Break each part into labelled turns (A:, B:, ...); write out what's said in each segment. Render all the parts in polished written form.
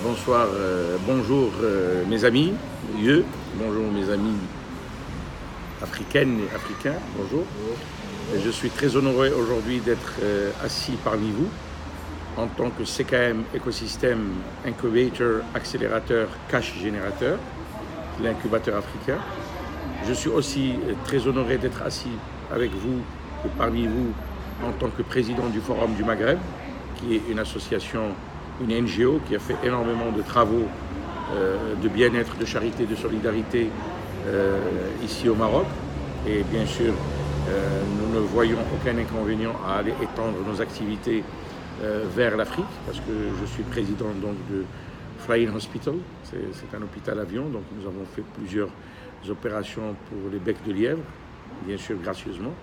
A: Bonsoir, bonjour mes amis, bonjour mes amis africaines et africains, bonjour. Je suis très honoré aujourd'hui d'être assis parmi vous en tant que CKM Ecosystem Incubator Accélérateur Cash Générateur, l'incubateur africain. Je suis aussi très honoré d'être assis avec vous et parmi vous en tant que président du Forum du Maghreb, qui est une association, une NGO qui a fait énormément de travaux de bien-être, de charité, de solidarité ici au Maroc. Et bien sûr, nous ne voyons aucun inconvénient à aller étendre nos activités vers l'Afrique, parce que je suis président donc de Flying Hospital, c'est un hôpital avion, donc nous avons fait plusieurs opérations pour les becs de lièvre, bien sûr gracieusement.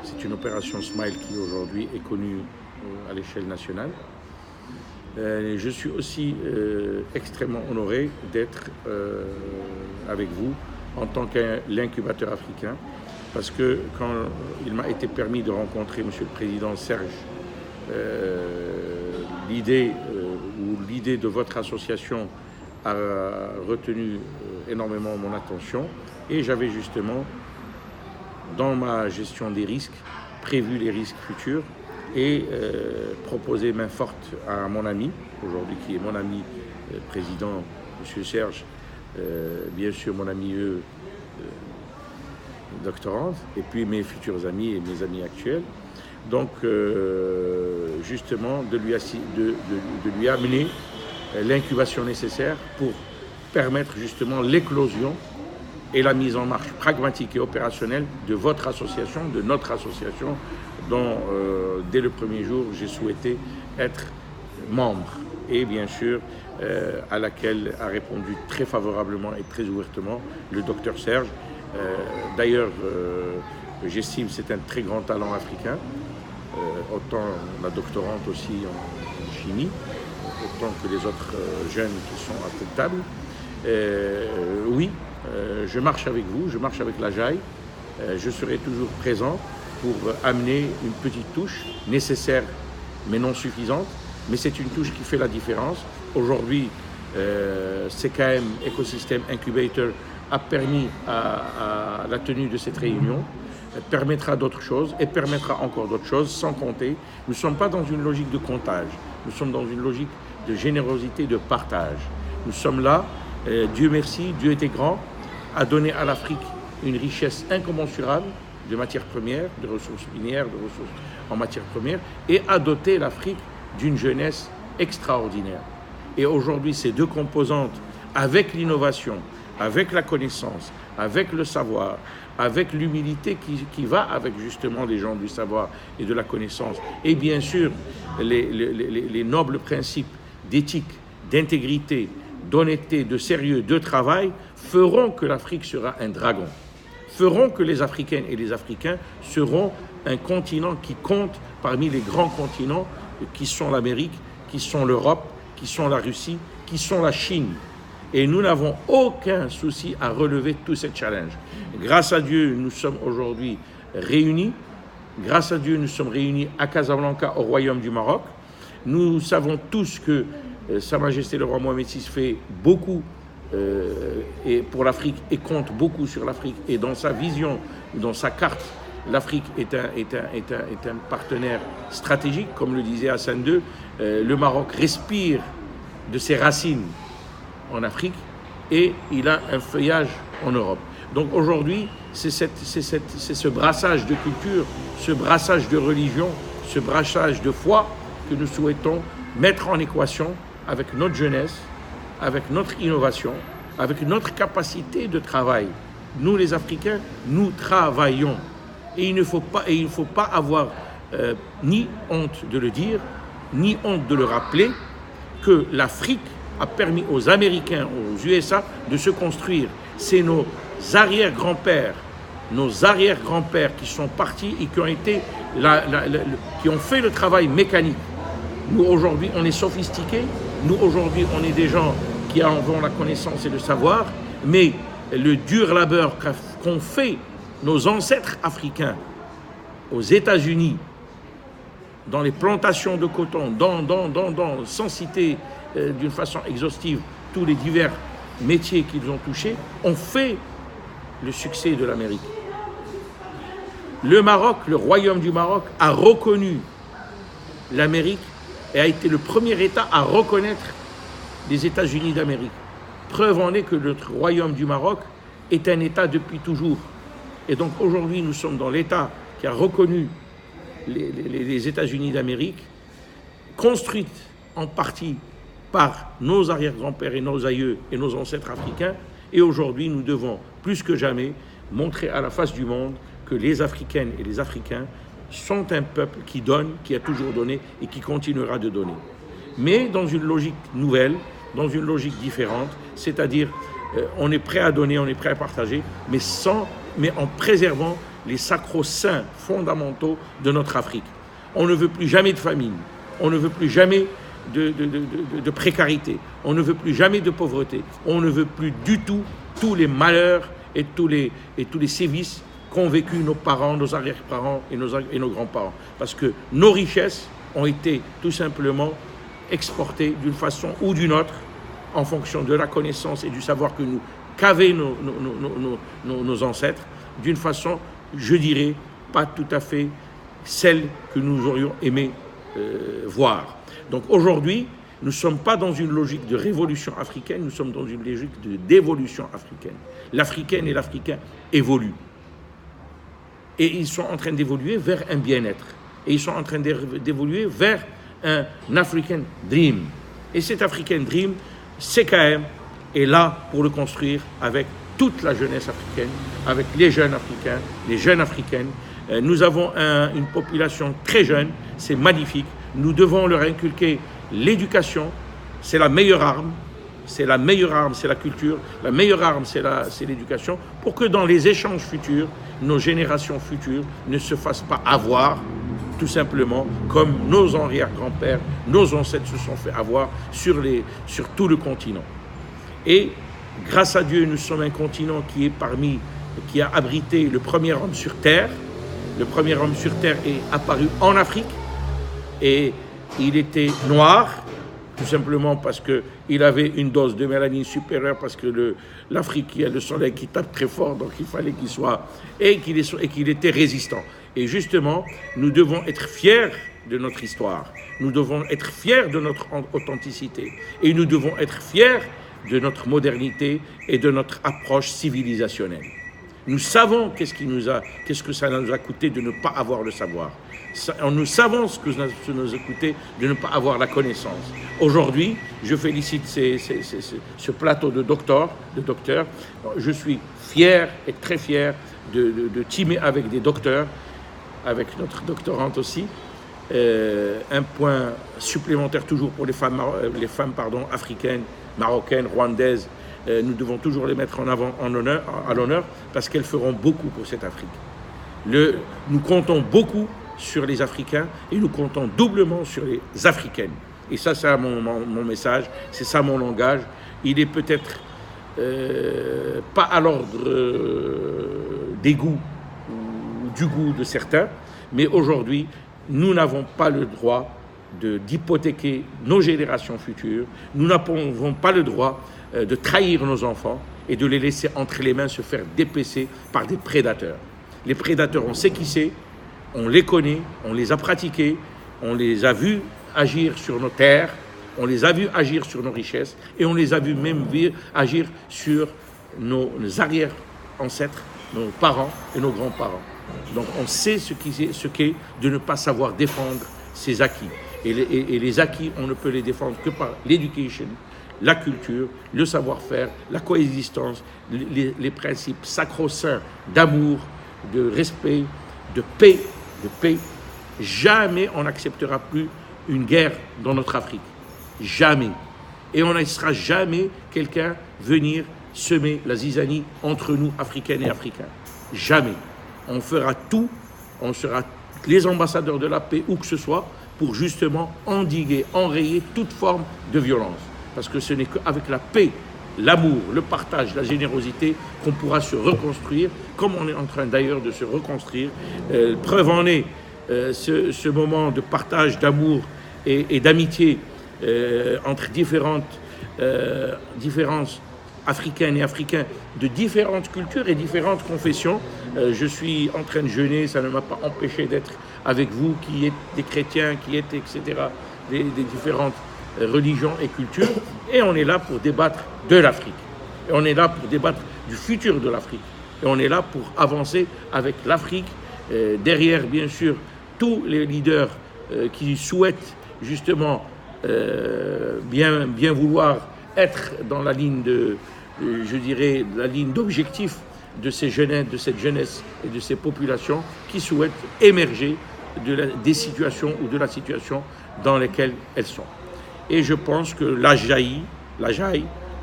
A: C'est une opération Smile qui aujourd'hui est connue à l'échelle nationale. Je suis aussi extrêmement honoré d'être avec vous en tant que l'incubateur africain, parce que quand il m'a été permis de rencontrer Monsieur le Président Serge, l'idée de votre association a retenu énormément mon attention, et j'avais justement, dans ma gestion des risques, prévu les risques futurs et proposé main forte à mon ami, aujourd'hui qui est mon ami président, M. Serge, bien sûr mon ami doctorante, et puis mes futurs amis et mes amis actuels. Donc, justement, de lui amener l'incubation nécessaire pour permettre justement l'éclosion et la mise en marche pragmatique et opérationnelle de votre association, de notre association, dont dès le premier jour j'ai souhaité être membre, et bien sûr à laquelle a répondu très favorablement et très ouvertement le docteur Serge. D'ailleurs, j'estime que c'est un très grand talent africain, autant la doctorante aussi en chimie, autant que les autres jeunes qui sont à cette table. Oui, je marche avec vous, je marche avec la JAI, je serai toujours présent pour amener une petite touche nécessaire mais non suffisante, mais c'est une touche qui fait la différence. Aujourd'hui, CKM Ecosystem Incubator a permis à la tenue de cette réunion, permettra d'autres choses et permettra encore d'autres choses, sans compter. Nous ne sommes pas dans une logique de comptage, nous sommes dans une logique de générosité, de partage. Nous sommes là, Dieu merci, Dieu était grand, à donner à l'Afrique une richesse incommensurable de matières premières, de ressources minières, de ressources en matières premières, et à doter l'Afrique d'une jeunesse extraordinaire. Et aujourd'hui, ces deux composantes, avec l'innovation, avec la connaissance, avec le savoir, avec l'humilité qui va avec justement les gens du savoir et de la connaissance, et bien sûr les nobles principes d'éthique, d'intégrité, d'honnêteté, de sérieux, de travail, feront que l'Afrique sera un dragon, feront que les Africaines et les Africains seront un continent qui compte parmi les grands continents qui sont l'Amérique, qui sont l'Europe, qui sont la Russie, qui sont la Chine. Et nous n'avons aucun souci à relever tous ces challenges. Grâce à Dieu, nous sommes aujourd'hui réunis. Grâce à Dieu, nous sommes réunis à Casablanca, au Royaume du Maroc. Nous savons tous que Sa Majesté le Roi Mohamed VI fait beaucoup et pour l'Afrique et compte beaucoup sur l'Afrique. Et dans sa vision, dans sa carte, l'Afrique est un partenaire stratégique, comme le disait Hassan II. Le Maroc respire de ses racines en Afrique et il a un feuillage en Europe. Donc aujourd'hui, c'est ce brassage de culture, ce brassage de religion, ce brassage de foi que nous souhaitons mettre en équation avec notre jeunesse, avec notre innovation, avec notre capacité de travail. Nous, les Africains, nous travaillons. Et il ne faut pas avoir ni honte de le dire, ni honte de le rappeler, que l'Afrique a permis aux Américains, aux USA, de se construire. C'est nos arrière-grands-pères qui sont partis et qui ont été qui ont fait le travail mécanique. Nous, aujourd'hui, on est sophistiqués. Nous, aujourd'hui, on est des gens qui avons la connaissance et le savoir. Mais le dur labeur qu'ont fait nos ancêtres africains aux États-Unis, dans les plantations de coton, sans citer d'une façon exhaustive tous les divers métiers qu'ils ont touchés, ont fait le succès de l'Amérique. Le Maroc, le royaume du Maroc, a reconnu l'Amérique et a été le premier État à reconnaître les États-Unis d'Amérique. Preuve en est que notre royaume du Maroc est un État depuis toujours. Et donc aujourd'hui, nous sommes dans l'État qui a reconnu les États-Unis d'Amérique, construite en partie par nos arrière-grands-pères et nos aïeux et nos ancêtres africains. Et aujourd'hui, nous devons, plus que jamais, montrer à la face du monde que les Africaines et les Africains sont un peuple qui donne, qui a toujours donné et qui continuera de donner. Mais dans une logique nouvelle, dans une logique différente, c'est-à-dire on est prêt à donner, on est prêt à partager, mais en préservant les sacro-saints fondamentaux de notre Afrique. On ne veut plus jamais de famine, on ne veut plus jamais de précarité, on ne veut plus jamais de pauvreté, on ne veut plus du tout tous les malheurs et tous les sévices qu'ont vécu nos parents, nos arrière-parents et nos grands-parents. Parce que nos richesses ont été tout simplement exportées d'une façon ou d'une autre en fonction de la connaissance et du savoir qu'avaient nos ancêtres, d'une façon, je dirais, pas tout à fait celle que nous aurions aimé voir. Donc aujourd'hui, nous ne sommes pas dans une logique de révolution africaine, nous sommes dans une logique d'évolution africaine. L'Africaine et l'Africain évoluent. Et ils sont en train d'évoluer vers un bien-être. Et ils sont en train d'évoluer vers un African Dream. Et cet African Dream, CKM est là pour le construire avec toute la jeunesse africaine, avec les jeunes africains, les jeunes africaines. Nous avons une population très jeune, c'est magnifique. Nous devons leur inculquer l'éducation, c'est la meilleure arme. C'est la meilleure arme, c'est la culture. La meilleure arme, c'est l'éducation, pour que dans les échanges futurs, nos générations futures ne se fassent pas avoir, tout simplement, comme nos arrière-grands-pères, nos ancêtres se sont fait avoir sur tout le continent. Et grâce à Dieu, nous sommes un continent qui a abrité le premier homme sur Terre. Le premier homme sur Terre est apparu en Afrique et il était noir, tout simplement parce qu'il avait une dose de mélanine supérieure, parce que l'Afrique, il y a le soleil qui tape très fort, donc il fallait qu'il soit, et qu'il était résistant. Et justement, nous devons être fiers de notre histoire, nous devons être fiers de notre authenticité, et nous devons être fiers de notre modernité et de notre approche civilisationnelle. Nous savons qu'est-ce que ça nous a coûté de ne pas avoir le savoir. Nous savons ce que ça nous a coûté de ne pas avoir la connaissance. Aujourd'hui, je félicite ce plateau de docteurs. Je suis fier et très fier de teamer avec des docteurs, avec notre doctorante aussi. Un point supplémentaire toujours pour les femmes africaines, marocaines, rwandaises. Nous devons toujours les mettre en avant, à l'honneur, parce qu'elles feront beaucoup pour cette Afrique. Nous comptons beaucoup sur les Africains et nous comptons doublement sur les Africaines. Et ça, c'est mon message, c'est ça mon langage. Il est peut-être pas à l'ordre des goûts ou du goût de certains, mais aujourd'hui, nous n'avons pas le droit d'hypothéquer nos générations futures. Nous n'avons pas le droit de trahir nos enfants et de les laisser entre les mains se faire dépecer par des prédateurs. Les prédateurs, on sait qui c'est, on les connaît, on les a pratiqués, on les a vus agir sur nos terres, on les a vus agir sur nos richesses et on les a vus même agir sur nos arrière-ancêtres, nos parents et nos grands-parents. Donc on sait ce qu'est de ne pas savoir défendre ses acquis. Et les acquis, on ne peut les défendre que par l'éducation, la culture, le savoir-faire, la coexistence, les principes sacro-saints d'amour, de respect, de paix. Jamais on n'acceptera plus une guerre dans notre Afrique. Jamais. Et on ne laissera jamais quelqu'un venir semer la zizanie entre nous, Africaines et Africains. Jamais. On fera tout, on sera les ambassadeurs de la paix, où que ce soit, pour justement endiguer, enrayer toute forme de violence. Parce que ce n'est qu'avec la paix, l'amour, le partage, la générosité qu'on pourra se reconstruire, comme on est en train d'ailleurs de se reconstruire. Preuve en est, ce moment de partage, d'amour et d'amitié entre différences africaines et africains de différentes cultures et différentes confessions. Je suis en train de jeûner, ça ne m'a pas empêché d'être avec vous qui êtes des chrétiens, qui êtes, etc., des différentes religions et cultures. Et on est là pour débattre de l'Afrique. Et on est là pour débattre du futur de l'Afrique. Et on est là pour avancer avec l'Afrique, derrière, bien sûr, tous les leaders qui souhaitent justement bien vouloir être dans la ligne je dirais, la ligne d'objectif de cette jeunesse et de ces populations qui souhaitent émerger des situations ou de la situation dans lesquelles elles sont. Et je pense que la JAI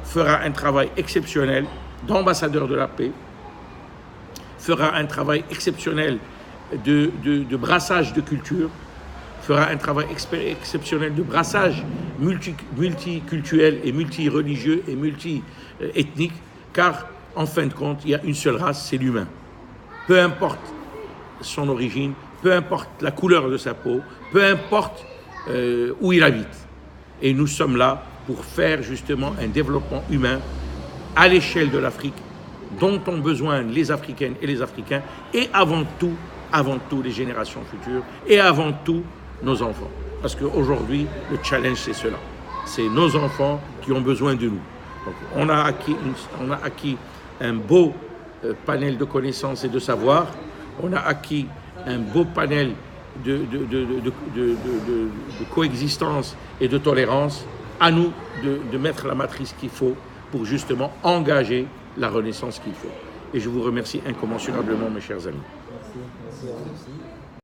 A: fera un travail exceptionnel d'ambassadeur de la paix, fera un travail exceptionnel de brassage de culture, fera un travail exceptionnel de brassage multiculturel et multireligieux et multi-ethnique, car en fin de compte, il y a une seule race, c'est l'humain. Peu importe son origine, peu importe la couleur de sa peau, peu importe où il habite. Et nous sommes là pour faire justement un développement humain à l'échelle de l'Afrique, dont ont besoin les Africaines et les Africains, et avant tout les générations futures, et avant tout nos enfants. Parce qu'aujourd'hui, le challenge, c'est cela. C'est nos enfants qui ont besoin de nous. Donc, on a acquis un beau panel de connaissances et de savoir. On a acquis un beau panel de coexistence et de tolérance. À nous de mettre la matrice qu'il faut pour justement engager la renaissance qu'il faut. Et je vous remercie incommensurablement, mes chers amis.
B: Merci à vous aussi.